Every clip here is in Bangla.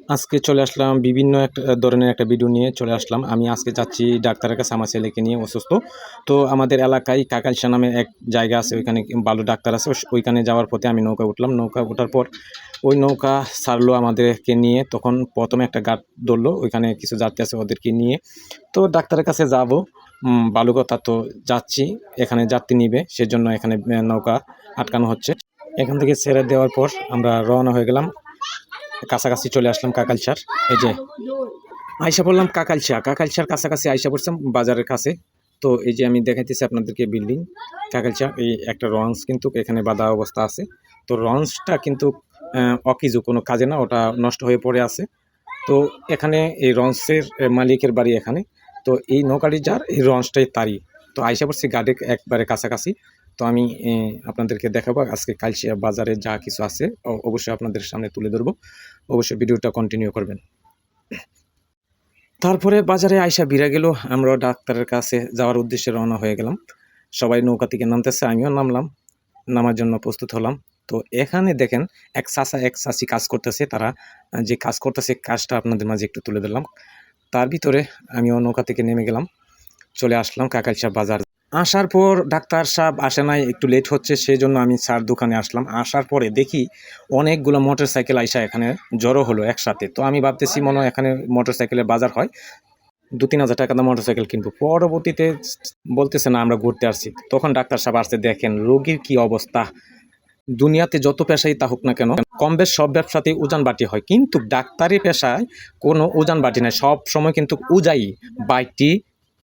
আজকে চলে আসলাম বিভিন্ন একটা ধরনের একটা ভিডিও নিয়ে চলে আসলাম। আমি আজকে যাচ্ছি ডাক্তারের কাছে, আমার ছেলেকে নিয়ে অসুস্থ। তো আমাদের এলাকায় কাকাইসা নামে এক জায়গা আছে, ওইখানে ভালো ডাক্তার আছে। ওইখানে যাওয়ার পথে আমি নৌকায় উঠলাম। নৌকা ওঠার পর ওই নৌকা ছাড়লো আমাদেরকে নিয়ে। তখন প্রথমে একটা ঘাট ধরলো, ওইখানে কিছু যাত্রী আছে ওদেরকে নিয়ে। তো ডাক্তারের কাছে যাব, ভালো কথা। তো যাচ্ছি, এখানে যাত্রী নিবে, সেজন্য এখানে নৌকা আটকানো হচ্ছে। এখান থেকে ছেড়ে দেওয়ার পর আমরা রওনা হয়ে গেলাম। কাছাকাছি চলে আসলাম কাকালসার। এই যে আইসা পড়লাম কাকালসার কাছাকাছি আইসা পড়ছিলাম বাজারের কাছে। তো এই যে আমি দেখাইতেছি আপনাদেরকে বিল্ডিং কাকালসা। এই একটা লঞ্চ কিন্তু এখানে বাঁধা অবস্থা আছে। তো লঞ্চটা কিন্তু অকিজু, কোনো কাজে না, ওটা নষ্ট হয়ে পড়ে আছে। তো এখানে এই লঞ্চের মালিকের বাড়ি এখানে। তো এই নৌকাটি যার, এই লঞ্চটাই তারই। তো আইসা পড়ছি গাড়ির একবারে কাছাকাছি। তো আমি আপনাদেরকে দেখাবো আজকে কালশিয়া বাজারে যা কিছু আছে, অবশ্যই আপনাদের সামনে তুলে ধরবো। অবশ্যই ভিডিওটা কন্টিনিউ করবেন। তারপরে বাজারে আইসা ভিড়া গেল, আমরা ডাক্তারের কাছে যাওয়ার উদ্দেশ্যে রওনা হয়ে গেলাম। সবাই নৌকা থেকে নামতেছে, আমিও নামলাম, নামার জন্য প্রস্তুত হলাম। তো এখানে দেখেন এক চাচা এক চাচি কাজ করতেছে। তারা যে কাজ করতেছে, কাজটা আপনাদের মাঝে একটু তুলে ধরলাম। তার ভিতরে আমিও নৌকা থেকে নেমে গেলাম, চলে আসলাম কাকাইসা বাজার। আসার পর ডাক্তার সাহেব আসে নাই, একটু লেট হচ্ছে, সেই জন্য আমি চার দোকানে আসলাম। আসার পরে দেখি অনেকগুলো মোটর সাইকেল আইসা এখানে জড়ো হলো একসাথে। তো আমি ভাবতেছি মনে হয় এখানে মোটর সাইকেলের বাজার হয়, 2-3 হাজার টাকা দাম মোটর সাইকেল কিনবো। পরবর্তীতে বলতেছে না, আমরা ঘুরতে আসছি। তখন ডাক্তার সাহেব আসছে, দেখেন রোগীর কি অবস্থা। দুনিয়াতে যত পেশাই তা হোক না কেন, কম বেশ সব ব্যবসাতেই উজান বাটি হয়, কিন্তু ডাক্তারি পেশায় কোনো উজান বাটি নাই। সব সময় কিন্তু উজাই বাটি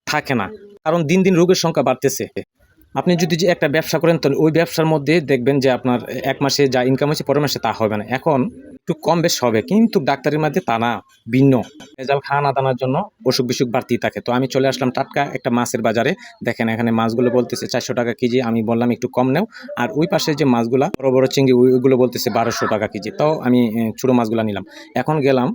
থাকে না, কারণ দিন দিন রোগের সংখ্যা বাড়তেছে। আপনি যদি যে একটা ব্যবসা করেন, তো ওই ব্যবসার মধ্যে দেখবেন যে আপনার এক মাসে যা ইনকাম হয়েছে পরের মাসে তা হবে না। এখন একটু কম বেশ হবে, কিন্তু ডাক্তারের মধ্যে তা না, ভিন্ন। রেজাল্ট খাওয়া দানার জন্য অসুখ বিসুখ বাড়তেই থাকে। তো আমি চলে আসলাম টাটকা একটা মাছের বাজারে। দেখেন এখানে মাছগুলো বলতেছে 400 টাকা কেজি। আমি বললাম একটু কম নেও। আর ওই পাশে যে মাছগুলা বড় বড় চিংড়ি, ওইগুলো বলতেছে 1200 টাকা কেজি। তাও আমি ছোটো মাছগুলো নিলাম। এখন গেলাম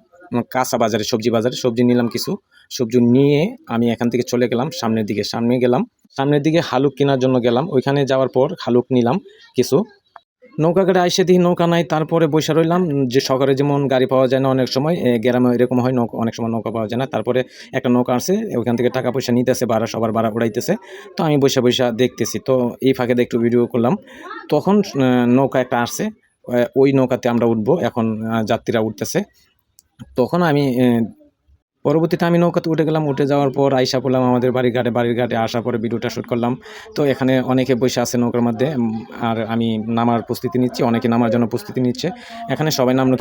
কাঁচা বাজারে, সবজি বাজারে, সবজি নিলাম কিছু। সবজি নিয়ে আমি এখান থেকে চলে গেলাম সামনের দিকে। সামনের দিকে হালুক কেনার জন্য গেলাম। ওইখানে যাওয়ার পর হালুক নিলাম কিছু। নৌকা ঘাটে আইসে দেখি নৌকা নাই, তারপরে বসে রইলাম। যে শহরে যেমন গাড়ি পাওয়া যায় না অনেক সময়, গ্রামে এরকম হয়, নৌকা অনেক সময় নৌকা পাওয়া যায় না। তারপরে একটা নৌকা আসছে, ওইখান থেকে টাকা পয়সা নিতেছে, ভাড়া সবার ভাড়া উড়াইতেছে। তো আমি বসে বসে দেখতেছি। তো এই ফাঁকে একটু ভিডিও করলাম। তখন নৌকা একটা আসছে, ওই নৌকাতে আমরা উঠবো। এখন যাত্রীরা উঠতেছে। তখন আমি পরবর্তীতে আমি নৌকাতে উঠে গেলাম। উঠে যাওয়ার পর আইসা পড়লাম আমাদের বাড়ির ঘাটে। আসার পরে ভিডিওটা শ্যুট করলাম। তো এখানে অনেকে বসে আছে নৌকার মধ্যে, আর আমি নামার প্রস্তুতি নিচ্ছি, অনেকে নামার জন্য প্রস্তুতি নিচ্ছে। এখানে সবাই নামলো।